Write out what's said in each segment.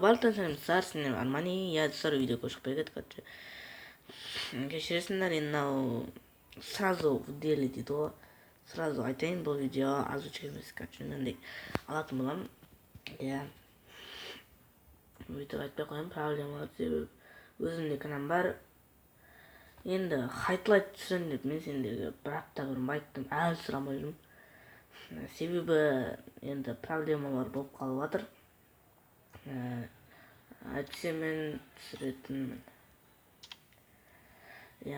барлықтан сәлем сіздер армани достар видеоға шықпай кетті. Кешіресіңдер, енді мынау сразу в деле дейді ғой. Сразу айтайын, бұл видео озвучка емес, мынандай алатын боламын. Иә. Бүйтіп айтпай қоямын, проблема себебі өзімде кінәм бар. Енді хайлайт түсірем деп мен сендерге бір апта бұрын айттым, әлі сұрамай жүрмін. Себебі енді проблемалар болып қалып жатыр. Әйтсе мен түсіретінмін.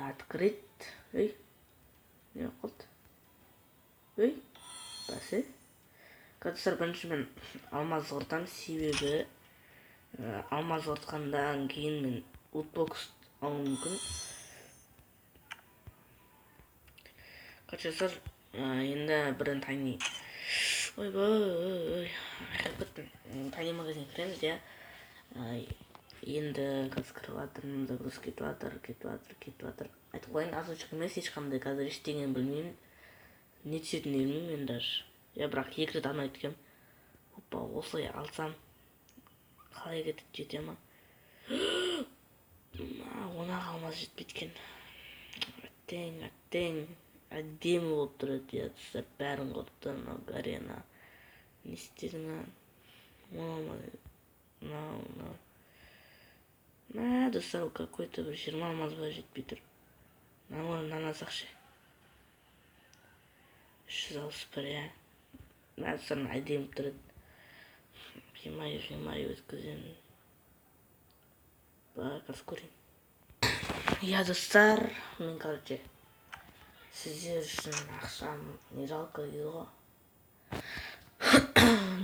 Открыть. Ой, не қылды? Ой, бәсе. Қазір бірінші мен алмаз ортам, себебі алмаз ортқандан кейін мен лутбокс алуым мүмкін. Қачасыр енді бірін тайни. Ой, тайни магазин кіреміз, иә. Енді қазір кіріп жатырмын, загруз кетіп жатыр. Айтып қойын, озвучка емес, ешқандай қазір ештеңені білмеймін. Не түсетінін білмеймін мен даже. Бірақ екі рет алмай өткем. Опа, осылай алсам қалай кетіп жете ма? Ona қалмаз жетпейді екен. Әттең. Әдемі болып тұрады, иә, достар, бәрін құртты, Гарена. Не істедің, достар, какой-то бір 20 алмазға жетпей тұр. Нан алсақшы. 360 бір, иә. Достар, әдемі тұрады. Қимай өткізен. Қазір көрейін. Я, достар, мен, короче, сіздер үшін ақшам не жалко дейді ғой.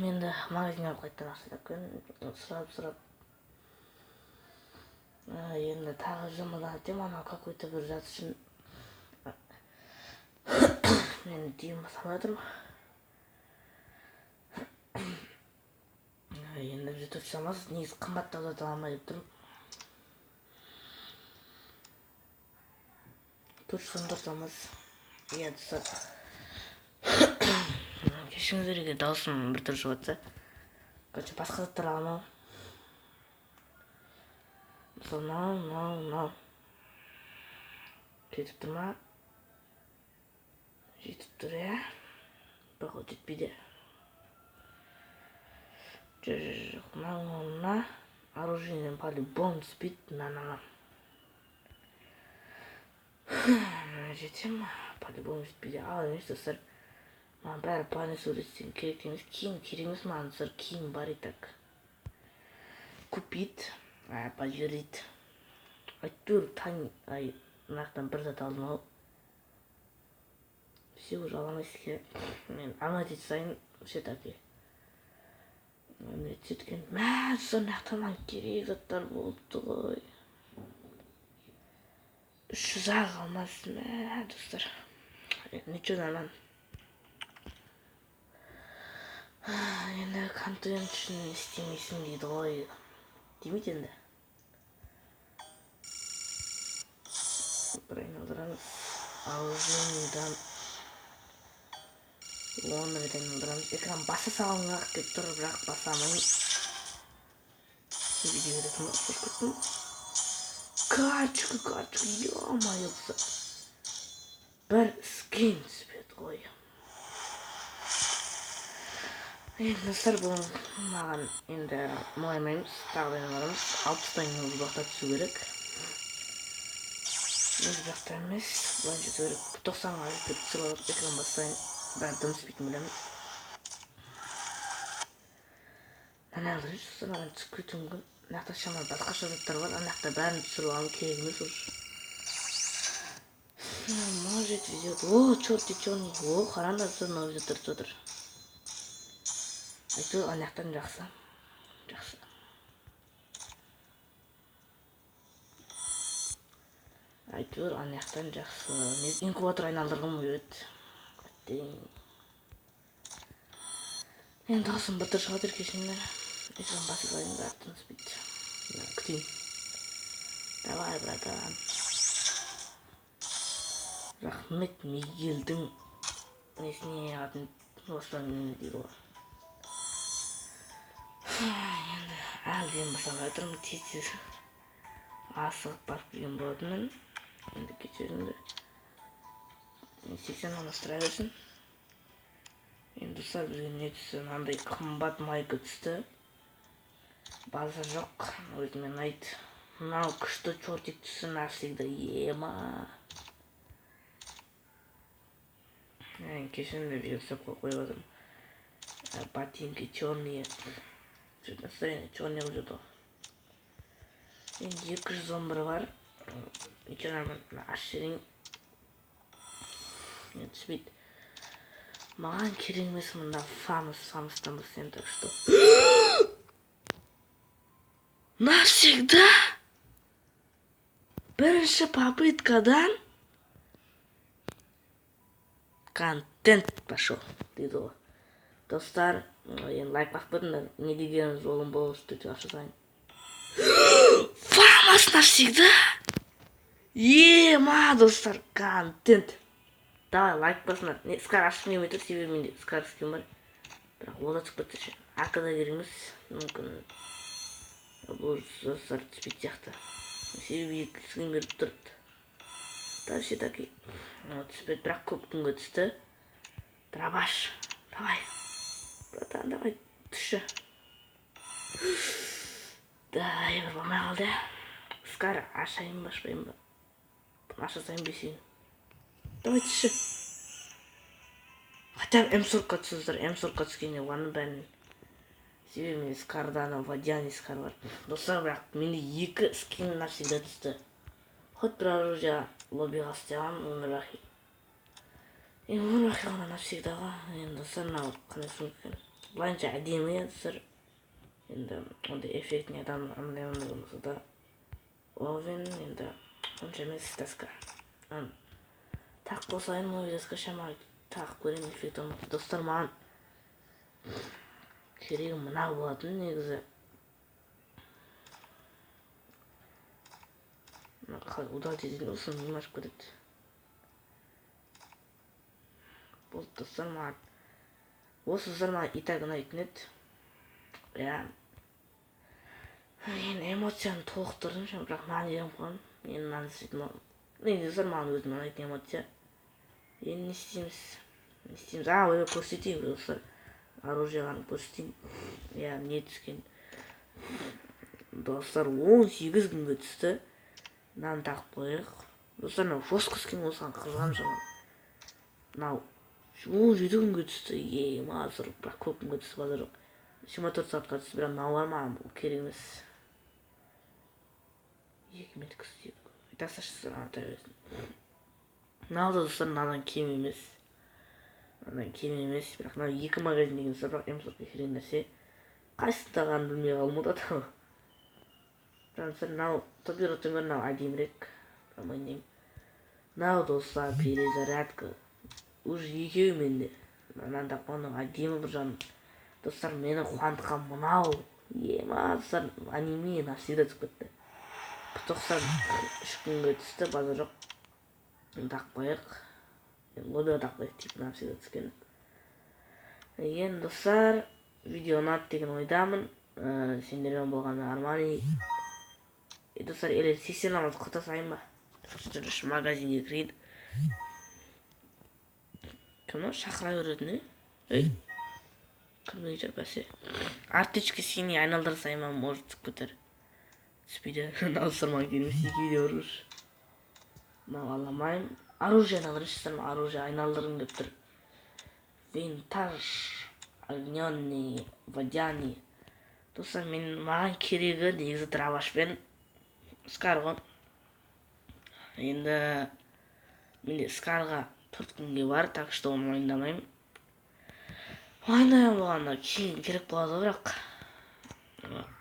Менді магазинға қайттан ақша тапқан, сұрап. Енді тағы жұмыдан әтем, анау какой-то бір зат үшін мен дейін басалай тұрмын. Енді бізде төрт шамасы, негізі қымбаттау зат аламай деп тұрмын. Төрт шамасы. Иә, достар. Кешіңіздер егер даусым бір түр шығатса. Короче, басқа заттар аламау. Мысалы, мынау. Жетіп тұр ма? Жетіп тұр, иә. Бірақ ол жетпейді. Жоқ, мына. Оружиенен по-любому түспейді. Мына. Жетем, по-любому жетпейді. Ал емес, достар. Маған бәрі парни сөйлестен керек емес. Киім керек емес, маған достар, киім бар и так. Купит, пожерит. Әйтеуір мынақтан бір зат алдым ау. Все, уже аламайсыз. Мен алмайды сайын, все таки. Мен сөйткен, достар, мынақтан керек заттар болыпты ғой. 300 алмасын, достар. Ничего, нормально. Енді контент үшін істемейсің дейді ғой. Демейді енді. Бір айналдырамыз. Аузыңдан. Оны бір айналдырамыз. Экран баса салыңақ деп тұр, бірақ басамайын. Видео кететін ма? Качка, ё-моё. Бір скин түспеді ғой. Достар, бұл маған енді мұлаймаймыз, тағдайын барамыз. 60-тан бұл бақта түсу керек. Өз бақта емес, бұлай жету керек. 90-ға жетіп түсіріп экран бастайын. Бәрі дым түспейтін білемін. Мына алыр жүрсін, маған түсіп кету мүмкін. Мынақта шамар басқаша заттар бар, анақта бәрін түсіріп алым керек емес уже. Может везет. О, черный. О, қараңдар, мынау заттар тұр. Әйтеуір анақтан жақсы. Әйтеуір анақтан жақсы. Мен инкубатор айналдырғым өт. Енді даусым бір түр шығатыр кешіңдер. Экран басып алайын, бәрі түспейді. Күтейін. Давай, братан. Рахмет Мигелдің несіне атын осылан дейді ғой. Енді әлі магазин босанып жатырмын. Тез асығып барып келген болатынмын. Енді кешіріңдер. 80-нан астыра берсін. Енді достар, бізге не түсті? Мынандай қымбат майка түсті. Базар жоқ. Өзіме ұнайды. Мынау күшті чортик түсті навсегда. Ема. Кешіріңдер, жасап қойып жатырмын. Ботинки черные. Что-то настроение черное уже то. Енді 211 бар. Екеуін ашырын. Түспейді. Маған керек емес мында фамыстан бассайым, так что. Навсегда? Бірінші попыткадан контент пошел, дейді ғой. Достар, енді лайк басып қойдыңдар. Не дегеніңіз олым болсын деп ашасайын. Фамас навсегда? Ема, достар, контент. Давай, лайк басыңдар. Скар ашып келмей тұр, себебі менде скар скин бар. Бірақ ол да түсіп кетті. Ақыда кереміз. Мүмкін бұл достар түспейді сияқты. Себебі екі скин беріп тұрды. Дальше таки түспейді, бірақ көп күнге түсті. Драбаш, давай. Братан, давай, түсші. Давай, бір болмай қалды. Скар ашайын ба, ашпайын ба. Ашасайын бесейін. Давай түсші. Хотя М40 түсіздір. М40 түскенде оғаны бәрін. Себебі мен скардан Вадяни скар бар. Достар, бірақ менде 2 скин навсегда түсті. Хоть бір оружие лоббиға істеген, өмірбақи. Өмірбақи ғана навсегдаға. Енді достар, мынау қандай сумка. Былайынша әдемі, достар. Енді ондай эффектіне адам амлай болмаса да. Ловен, енді онша емес таска. Так болсайын, мой видеоска шамай тағып көрем эффект olмайды. Достар, маған керегі мына болатын негізі. Удалить ететін осыны немашып кетеді. Болды, достар, маған осы достар маған итак ұнайтын еді. Енді эмоцияны толықтырдым, бірақ маған ерім қойын. Енді мынаны істейтін болдым. Енді достар, маған өзім ұнайтын эмоция. Енді не істейміз? Өлі көрсетейін, достар. Оружияларын көрсетейін. Не түскен. Достар, 18 күнге түсті. Мынаны тағып қойық. Достар, мынау жосқы түскен осыған қызған жаман. Мынау 17 күнге түсті. Мазыр, бірақ көп күнге түсті базар жоқ. 24 саатқа түсті, бірақ мынау бар маған бұл керек емес. 2 метр істейді. Айтасашысыр, анатай өзін. Мынау да достар, мынадан кем емес. Бірақ мынау 2 магазин деген достар, бірақ М40 керек нәрсе. Қайсыстағанын білмей қалмады ата. Мынау табиғаттың бәрі мынау әдемірек. Мынау достар, перезарядка. Уже екеуі менде. Мынанда оның әдемі бір жағын. Достар, мені қуантқан мынау. Ема, достар, аниме навсегда түсіп кетті. 93 күнге түсті, базар жоқ. Тақып қойық. Лобиға тақып қойық, тип навсегда түскен. Енді достар, видео ұнады деген ойдамын. Сендермен болғаны Армани. Достар, елі 80 намаз құтасайын ба? Жүріш магазинге кірейді. Кімнің шақыра көретін, Кірмей жүр бәсе. Артечке сені айналдырсайын ба, может түсіп кетер. Түспейді, наусырман келмес, 2 видео ұрыш. Мынау аламайым. Оружие айналдырышсыздар ма? Оружие айналдырым деп тұр. Винтаж, огненный, водяный. Достар, маған керегі негізі драбашпен скар ғой. Енді менде скарға 4 күнге бар, так что оны ойындамаймын. Ойындайым болғанда кейін керек болады, бірақ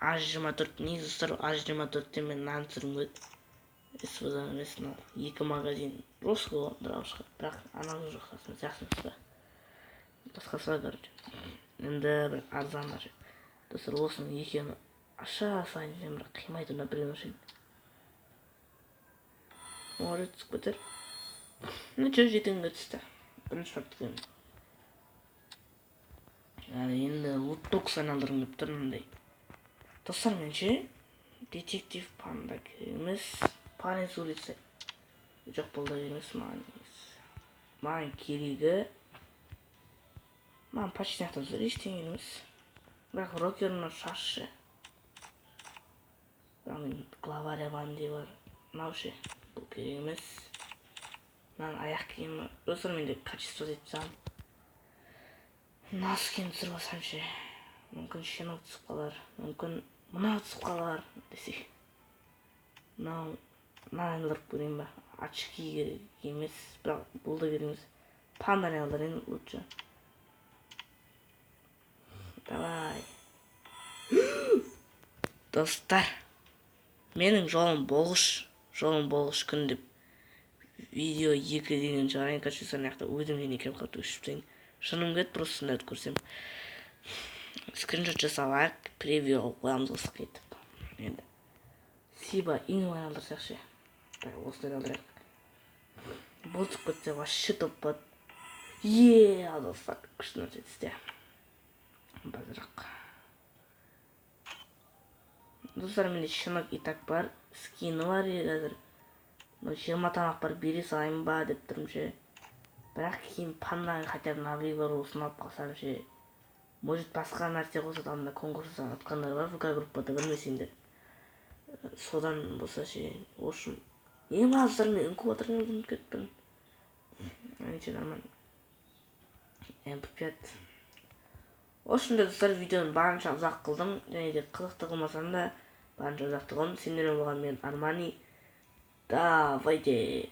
H24 негізі достар, H24-те мен нан түсірім көйді. Содан емес, 2 магазин жосқы ғой, драбашқа, бірақ анау жоқ қасында жақсымыз ба. Басқасы бар, короче. Енді бір арзан бар. Достар, осының екені аша сайын мен бір қимайды ұна бірген үшін. Может түсіп кетер. Нөче 7 күнге түсті. Бірінші партықен. Енді луттокс айналдырым деп тұр мындай. Достар, менше детектив панда керек емес. Парень с улицы. Жоқ, бұл да емес маған. Маған керегі. Маған почти ақтап жүр, ештеңе емес. Бірақ рокерінің шашы. Главаря банди бар. Мынау ше, бұл керек емес. Мынаның аяқ киімі. Достар, менде качество жетсам. Носкин түсіріп алсам ше. Мүмкін шенок түсіп қалар. Мүмкін мынау түсіп қалар десек. Мынаны алдырып көрейін ба? Очки керек емес, бірақ бұл да керек емес. Панданы алдырайын лучше. Давай. Достар, менің жолым болғыш күн деп видео 2 деген шығарайын. Короче, соны яқта өзімден екем қатты өшіптейін. Шыным кет, просто сондайды көрсем. Скриншот жасалайық, превью қоямыз осы кетіп. Енді Сиба иңбай алдырсақ ше. Осылай алдырайық. Бұл түсіп кетсе вообще топ бат. Достар, күшті нәрсе істе. Базырақ. Достар, менде шынық итак бар. Скины бар қазір. 20 тамақ бар, бере салайын ба деп тұрмын ше. Бірақ кейін панданың хотя бы наври бар осыны алып қалсам ше. Может басқа нәрсе қосады, анда конкурстан атқандар бар ВК группада, білмесеңдер. Содан болса ше. Ошым. Ең аздар мен инкубатордан бұнып кеттім. Әнше нормально. MP5. Осында достар, видеоны барынша ұзақ қылдым. Және де қызықты қылмасам да барынша ұзақ қылдым. Сендермен болған мен Армани. Давайте.